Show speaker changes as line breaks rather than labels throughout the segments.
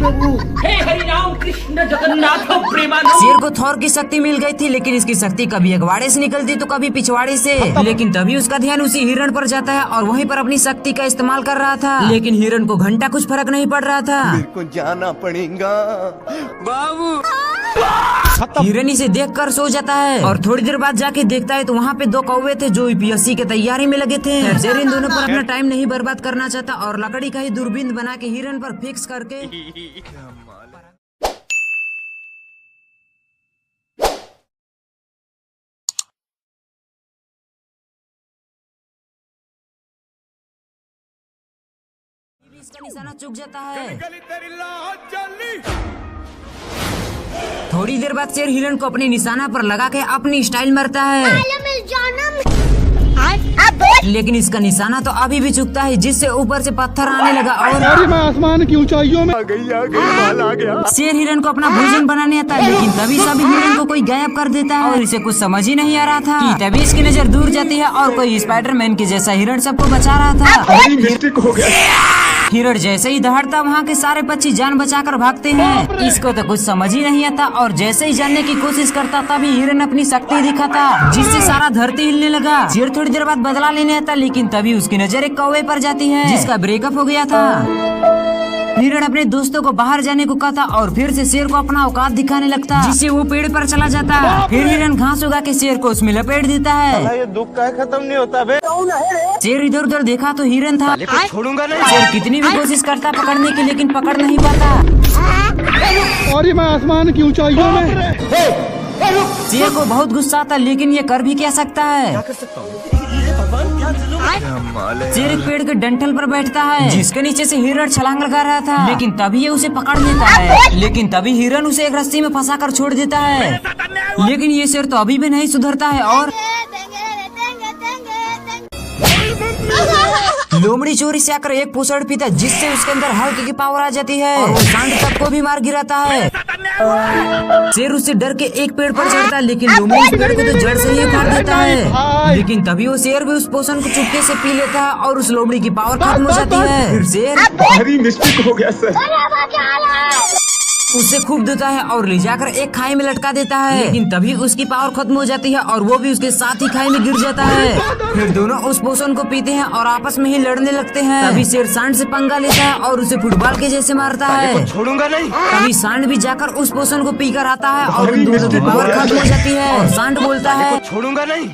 प्रभु,
हे हरि राम कृष्ण जगन्नाथ प्रेमानंद।
शेर को थॉर की शक्ति मिल गई थी, लेकिन इसकी शक्ति कभी अगवाड़े से निकलती तो कभी पिछवाड़े से। लेकिन तभी उसका ध्यान उसी हिरण पर जाता है और वहीं पर अपनी शक्ति का इस्तेमाल कर रहा था। लेकिन हिरण को घंटा कुछ फर्क नहीं पड़ रहा था।
मेरे को जाना पड़ेगा बाबू।
हिरण इसे देखकर सो जाता है और थोड़ी देर बाद जाके देखता है तो वहाँ पे दो कौवे थे जो यूपीएससी के तैयारी में लगे थे। शेर इन दोनों पर अपना टाइम नहीं बर्बाद करना चाहता और लकड़ी का ही दूरबीन बना के हिरण पर फिक्स करके इसका निशाना चूक जाता है। थोड़ी देर बाद शेर हिरण को अपने निशाना पर लगा के अपनी स्टाइल मारता है, लेकिन इसका निशाना तो अभी भी चुकता है, जिससे ऊपर से पत्थर आने लगा और
मैं आसमान की ऊंचाइयों में आ गया।
शेर हिरण को अपना भोजन बनाने आता है, लेकिन तभी सभी हिरण को कोई गायब कर देता है और इसे कुछ समझ ही नहीं आ रहा था कि तभी इसकी नजर दूर जाती है और कोई स्पाइडरमैन के जैसा हिरण सबको बचा रहा था।
मिस्टेक हो गया।
हिरण जैसे ही दहाड़ता वहाँ के सारे पक्षी जान बचाकर भागते हैं। इसको तो कुछ समझ ही नहीं आता और जैसे ही जानने की कोशिश करता तभी हिरण अपनी शक्ति दिखाता, जिससे सारा धरती हिलने लगा। शेर थोड़ी देर बाद बदला लेने आता, लेकिन तभी उसकी नजर एक कौवे पर जाती है जिसका ब्रेकअप हो गया था। हिरण अपने दोस्तों को बाहर जाने को कहता और फिर से शेर को अपना औकात दिखाने लगता, जिससे वो पेड़ पर चला जाता। फिर हिरण घास उगा के शेर को उसमें लपेट देता है।
ये दुख का खत्म नहीं होता बे।
शेर इधर उधर देखा तो हिरण था।
छोड़ूंगा नहीं।
शेर कितनी भी कोशिश करता पकड़ने की, लेकिन पकड़ नहीं पाता।
और मैं आसमान की ऊंचाइयों में।
शेर को बहुत गुस्सा आता, लेकिन ये कर भी क्या सकता है। शेर एक पेड़ के डंठल पर बैठता है, जिसके नीचे से हिरण छलांग लगा रहा था, लेकिन तभी ये उसे पकड़ लेता है। लेकिन तभी हिरण उसे एक रस्सी में फंसाकर छोड़ देता है, लेकिन ये शेर तो अभी भी नहीं सुधरता है और लोमड़ी चोरी से आकर एक पूछड़ पीता, जिससे उसके अंदर हल्क की पावर आ जाती है और वो सांड तक को भी मार गिराता है। शेर उससे डर के एक पेड़ पर चढ़ता है, लेकिन लोमड़ी उस पेड़ को तो जड़ से ही उखाड़ देता है। लेकिन तभी वो शेर भी उस पोषण को चुपके से पी लेता है और उस लोमड़ी की पावर खत्म हो जाती है। फिर शेर
भारी मिस्टेक हो गया सर।
उससे खूब देता है और ले जाकर एक खाई में लटका देता है, लेकिन तभी उसकी पावर खत्म हो जाती है और वो भी उसके साथ ही खाई में गिर जाता है। फिर दोनों उस पोषण को पीते हैं और आपस में ही लड़ने लगते हैं। तभी शेर सांड से पंगा लेता है और उसे फुटबॉल के जैसे मारता है।
छोड़ूंगा नहीं।
तभी सांड भी जाकर उस पोषण को पीकर आता है और उन दोनों की पावर खत्म हो जाती है और सांड बोलता है
छोड़ूंगा नहीं।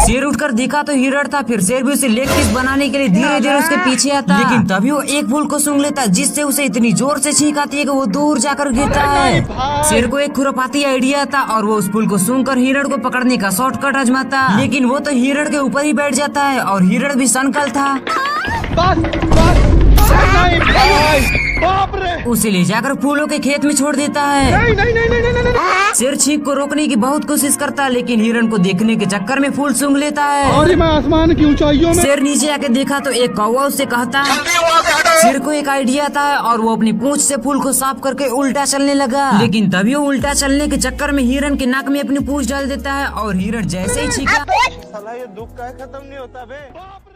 शेर उठकर देखा तो हिरण था। फिर शेर भी उसे लेग पीस बनाने के लिए धीरे धीरे उसके पीछे आता, लेकिन तभी वो एक फूल को सूंघ लेता, जिससे उसे इतनी जोर से छींक आती है कि वो दूर जाकर गिरता है। शेर को एक खुरापाती आइडिया था और वो उस फूल को सूंघकर हिरण को पकड़ने का शॉर्टकट आजमाता, लेकिन वो तो हिरण के ऊपर ही बैठ जाता है और हिरण भी सनकल था। उसे ले जाकर फूलों के खेत में छोड़ देता है। शेर छींक को रोकने की बहुत कोशिश करता है, लेकिन हिरण को देखने के चक्कर में फूल सूंघ लेता है।
और मैं आसमान की ऊंचाइयों में।
शेर नीचे आके देखा तो एक कौवा उससे कहता है। शेर को एक आइडिया आता है और वो अपनी पूंछ से फूल को साफ करके उल्टा चलने लगा, लेकिन तभी वो उल्टा चलने के चक्कर में हिरण के नाक में अपनी पूंछ डाल देता है और हिरण जैसे ही छींका
ये दुख का खत्म नहीं होता बे।